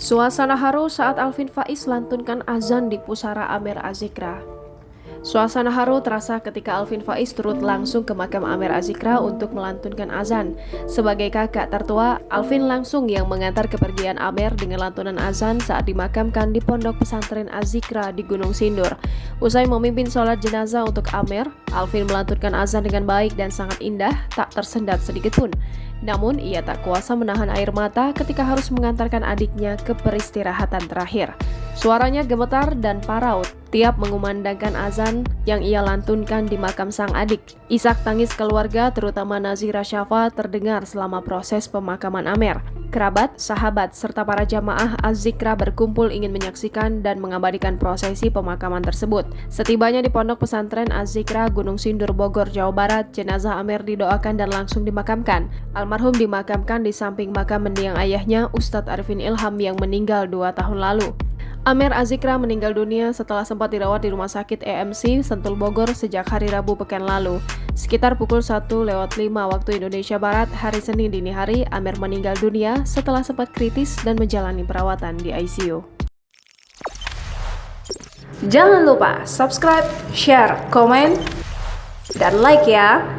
Suasana haru saat Alvin Faiz lantunkan azan di pusara Amer Azikra. Suasana haru terasa ketika Alvin Faiz turut langsung ke makam Amer Azikra untuk melantunkan azan. Sebagai kakak tertua, Alvin langsung yang mengantar kepergian Amer dengan lantunan azan saat dimakamkan di Pondok Pesantren Azikra di Gunung Sindur. Usai memimpin sholat jenazah untuk Amer, Alvin melantunkan azan dengan baik dan sangat indah, tak tersendat sedikitpun. Namun, ia tak kuasa menahan air mata ketika harus mengantarkan adiknya ke peristirahatan terakhir. Suaranya gemetar dan paraut tiap mengumandangkan azan yang ia lantunkan di makam sang adik. Isak tangis keluarga, terutama Nazira Syafa, terdengar selama proses pemakaman Amer. Kerabat, sahabat, serta para jamaah Az-Zikra berkumpul ingin menyaksikan dan mengabadikan prosesi pemakaman tersebut. Setibanya di Pondok Pesantren Az-Zikra, Gunung Sindur, Bogor, Jawa Barat, jenazah Amer didoakan dan langsung dimakamkan. Almarhum dimakamkan di samping makam mendiang ayahnya, Ustadz Arifin Ilham, yang meninggal 2 tahun lalu. Amer Az-Zikra meninggal dunia setelah sempat dirawat di Rumah Sakit EMC Sentul Bogor sejak hari Rabu pekan lalu. Sekitar pukul 1:05 waktu Indonesia Barat, hari Senin dini hari, Amer meninggal dunia setelah sempat kritis dan menjalani perawatan di ICU. Jangan lupa subscribe, share, komen, dan like ya!